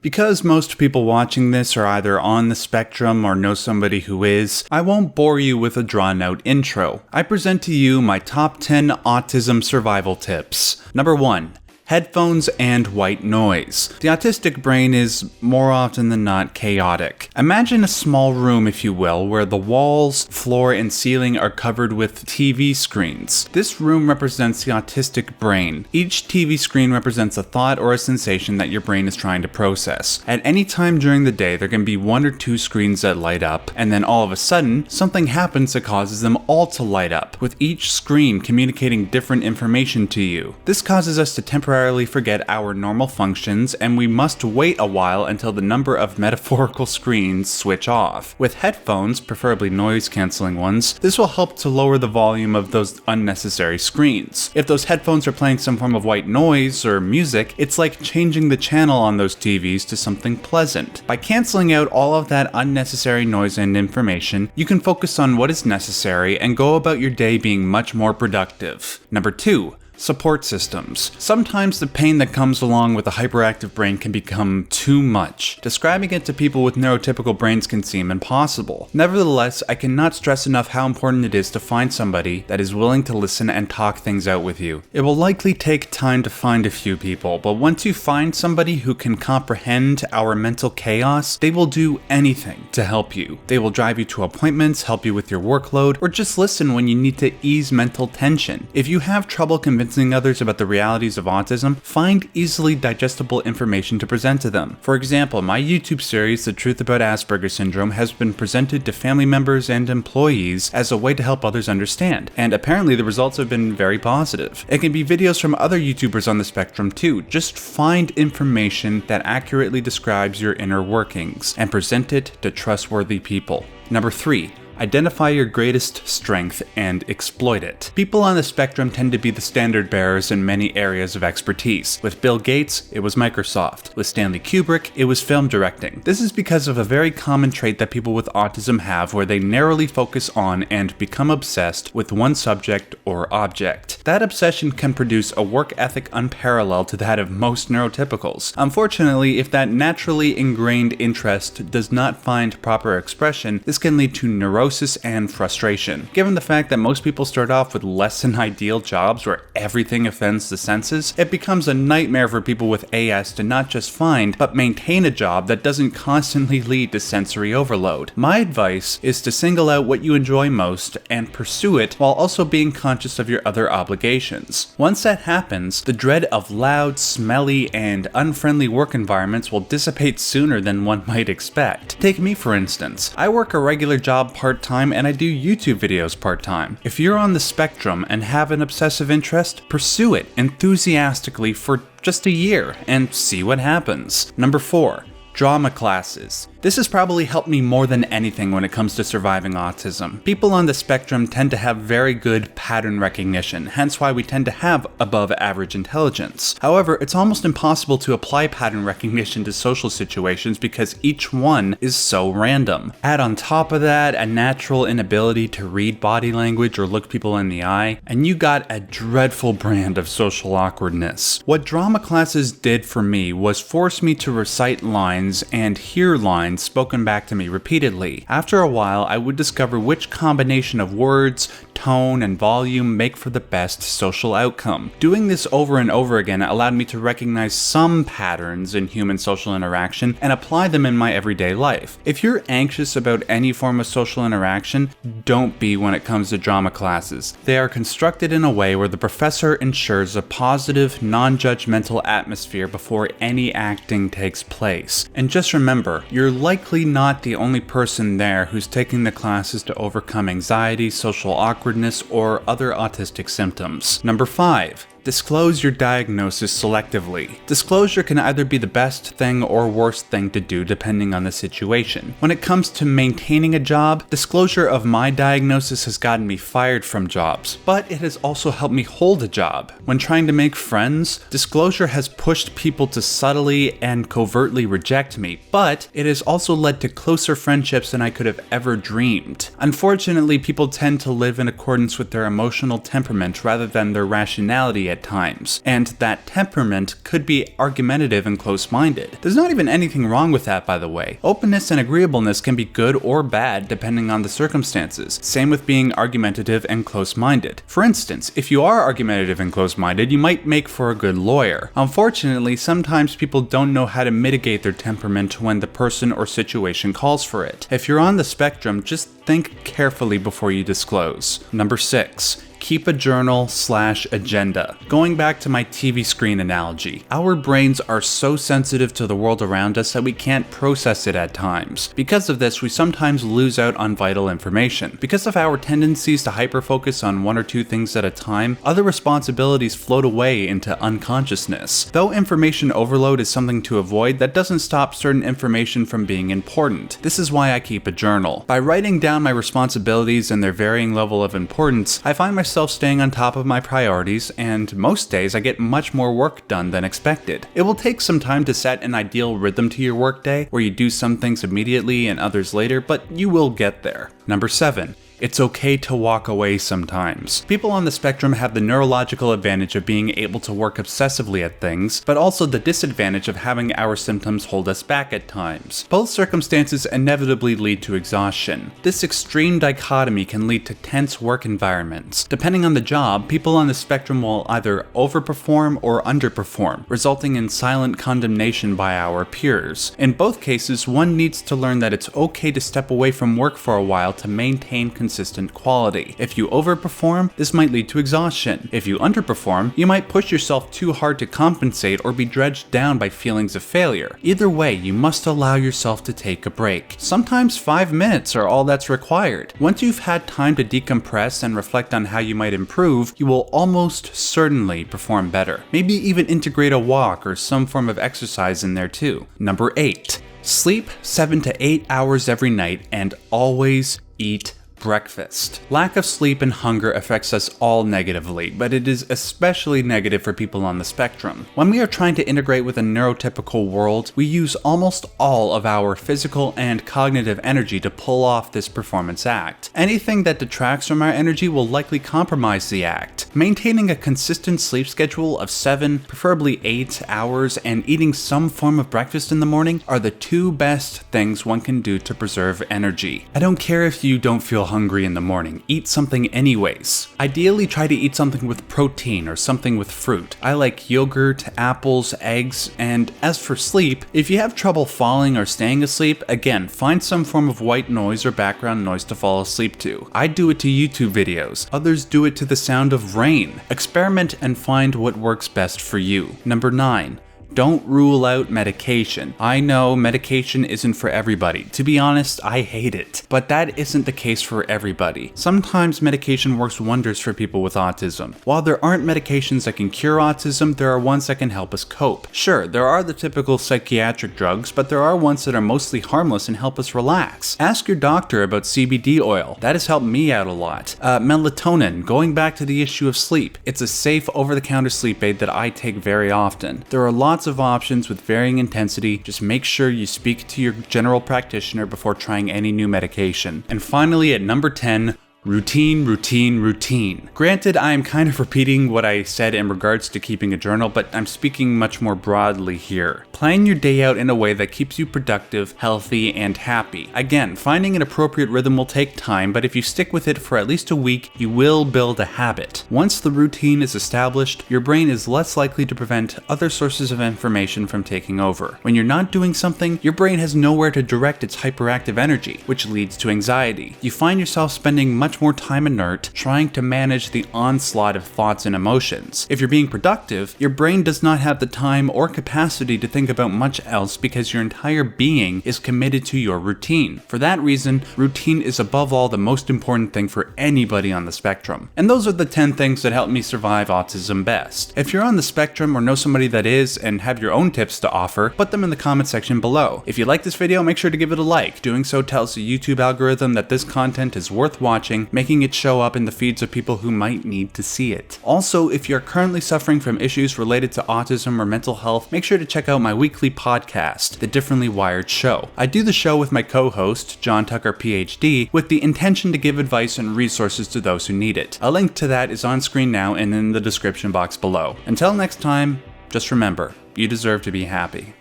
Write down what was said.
Because most people watching this are either on the spectrum or know somebody who is, I won't bore you with a drawn-out intro. I present to you my top 10 autism survival tips. Number 1. Headphones and white noise. The autistic brain is more often than not chaotic. Imagine a small room, if you will, where the walls, floor, and ceiling are covered with TV screens. This room represents the autistic brain. Each TV screen represents a thought or a sensation that your brain is trying to process. At any time during the day, there can be 1 or 2 screens that light up, and then all of a sudden, something happens that causes them all to light up, with each screen communicating different information to you. This causes us to temporarily forget our normal functions, and we must wait a while until the number of metaphorical screens switch off. With headphones, preferably noise-canceling ones, this will help to lower the volume of those unnecessary screens. If those headphones are playing some form of white noise or music, it's like changing the channel on those TVs to something pleasant. By canceling out all of that unnecessary noise and information, you can focus on what is necessary and go about your day being much more productive. Number 2. Support systems. Sometimes the pain that comes along with a hyperactive brain can become too much. Describing it to people with neurotypical brains can seem impossible. Nevertheless, I cannot stress enough how important it is to find somebody that is willing to listen and talk things out with you. It will likely take time to find a few people, but once you find somebody who can comprehend our mental chaos, they will do anything to help you. They will drive you to appointments, help you with your workload, or just listen when you need to ease mental tension. If you have trouble convincing others about the realities of autism, find easily digestible information to present to them. For example, my YouTube series, The Truth About Asperger Syndrome, has been presented to family members and employees as a way to help others understand, and apparently the results have been very positive. It can be videos from other YouTubers on the spectrum too. Just find information that accurately describes your inner workings, and present it to trustworthy people. Number 3. Identify your greatest strength and exploit it. People on the spectrum tend to be the standard bearers in many areas of expertise. With Bill Gates, it was Microsoft. With Stanley Kubrick, it was film directing. This is because of a very common trait that people with autism have, where they narrowly focus on and become obsessed with one subject or object. That obsession can produce a work ethic unparalleled to that of most neurotypicals. Unfortunately, if that naturally ingrained interest does not find proper expression, this can lead to neurosis and frustration. Given the fact that most people start off with less than ideal jobs where everything offends the senses, it becomes a nightmare for people with AS to not just find, but maintain a job that doesn't constantly lead to sensory overload. My advice is to single out what you enjoy most and pursue it while also being conscious of your other obligations. Once that happens, the dread of loud, smelly, and unfriendly work environments will dissipate sooner than one might expect. Take me for instance. I work a regular job part-time and I do YouTube videos part-time. If you're on the spectrum and have an obsessive interest, pursue it enthusiastically for just a year and see what happens. Number 4. Drama classes. This has probably helped me more than anything when it comes to surviving autism. People on the spectrum tend to have very good pattern recognition, hence why we tend to have above average intelligence. However, it's almost impossible to apply pattern recognition to social situations because each one is so random. Add on top of that a natural inability to read body language or look people in the eye, and you got a dreadful brand of social awkwardness. What drama classes did for me was force me to recite lines and hear lines spoken back to me repeatedly. After a while, I would discover which combination of words, tone, and volume make for the best social outcome. Doing this over and over again allowed me to recognize some patterns in human social interaction and apply them in my everyday life. If you're anxious about any form of social interaction, don't be when it comes to drama classes. They are constructed in a way where the professor ensures a positive, non-judgmental atmosphere before any acting takes place. And just remember, you're likely not the only person there who's taking the classes to overcome anxiety, social awkwardness, or other autistic symptoms. Number 5. Disclose your diagnosis selectively. Disclosure can either be the best thing or worst thing to do depending on the situation. When it comes to maintaining a job, disclosure of my diagnosis has gotten me fired from jobs, but it has also helped me hold a job. When trying to make friends, disclosure has pushed people to subtly and covertly reject me, but it has also led to closer friendships than I could have ever dreamed. Unfortunately, people tend to live in accordance with their emotional temperament rather than their rationality at times, and that temperament could be argumentative and close-minded. There's not even anything wrong with that, by the way. Openness and agreeableness can be good or bad depending on the circumstances. Same with being argumentative and close-minded. For instance, if you are argumentative and close-minded, you might make for a good lawyer. Unfortunately, sometimes people don't know how to mitigate their temperament when the person or situation calls for it. If you're on the spectrum, just think carefully before you disclose. Number 6. Keep a journal/agenda. Going back to my TV screen analogy, our brains are so sensitive to the world around us that we can't process it at times. Because of this, we sometimes lose out on vital information. Because of our tendencies to hyperfocus on one or two things at a time, other responsibilities float away into unconsciousness. Though information overload is something to avoid, that doesn't stop certain information from being important. This is why I keep a journal. By writing down my responsibilities and their varying level of importance, I find myself staying on top of my priorities, and most days I get much more work done than expected. It will take some time to set an ideal rhythm to your workday, where you do some things immediately and others later, but you will get there. Number 7. It's okay to walk away sometimes. People on the spectrum have the neurological advantage of being able to work obsessively at things, but also the disadvantage of having our symptoms hold us back at times. Both circumstances inevitably lead to exhaustion. This extreme dichotomy can lead to tense work environments. Depending on the job, people on the spectrum will either overperform or underperform, resulting in silent condemnation by our peers. In both cases, one needs to learn that it's okay to step away from work for a while to maintain consistent quality. If you overperform, this might lead to exhaustion. If you underperform, you might push yourself too hard to compensate or be dredged down by feelings of failure. Either way, you must allow yourself to take a break. Sometimes 5 minutes are all that's required. Once you've had time to decompress and reflect on how you might improve, you will almost certainly perform better. Maybe even integrate a walk or some form of exercise in there too. Number 8. Sleep 7 to 8 hours every night and always eat breakfast. Lack of sleep and hunger affects us all negatively, but it is especially negative for people on the spectrum. When we are trying to integrate with a neurotypical world, we use almost all of our physical and cognitive energy to pull off this performance act. Anything that detracts from our energy will likely compromise the act. Maintaining a consistent sleep schedule of 7, preferably 8 hours, and eating some form of breakfast in the morning are the two best things one can do to preserve energy. I don't care if you don't feel hungry in the morning, eat something anyways. Ideally, try to eat something with protein or something with fruit. I like yogurt, apples, eggs, and as for sleep, if you have trouble falling or staying asleep, again, find some form of white noise or background noise to fall asleep to. I do it to YouTube videos, others do it to the sound of rain. Experiment and find what works best for you. Number 9. Don't rule out medication. I know medication isn't for everybody. To be honest, I hate it. But that isn't the case for everybody. Sometimes medication works wonders for people with autism. While there aren't medications that can cure autism, there are ones that can help us cope. Sure, there are the typical psychiatric drugs, but there are ones that are mostly harmless and help us relax. Ask your doctor about CBD oil. That has helped me out a lot. Melatonin, going back to the issue of sleep. It's a safe over-the-counter sleep aid that I take very often. There are lots of options with varying intensity. Just make sure you speak to your general practitioner before trying any new medication. And finally, at number 10, routine, routine, routine. Granted, I am kind of repeating what I said in regards to keeping a journal, but I'm speaking much more broadly here. Plan your day out in a way that keeps you productive, healthy, and happy. Again, finding an appropriate rhythm will take time, but if you stick with it for at least a week, you will build a habit. Once the routine is established, your brain is less likely to prevent other sources of information from taking over. When you're not doing something, your brain has nowhere to direct its hyperactive energy, which leads to anxiety. You find yourself spending much more time inert, trying to manage the onslaught of thoughts and emotions. If you're being productive, your brain does not have the time or capacity to think about much else because your entire being is committed to your routine. For that reason, routine is above all the most important thing for anybody on the spectrum. And those are the 10 things that help me survive autism best. If you're on the spectrum or know somebody that is and have your own tips to offer, put them in the comment section below. If you like this video, make sure to give it a like. Doing so tells the YouTube algorithm that this content is worth watching, making it show up in the feeds of people who might need to see it. Also, if you're currently suffering from issues related to autism or mental health, make sure to check out my my weekly podcast, The Differently Wired Show. I do the show with my co-host, John Tucker, PhD, with the intention to give advice and resources to those who need it. A link to that is on screen now and in the description box below. Until next time, just remember, you deserve to be happy.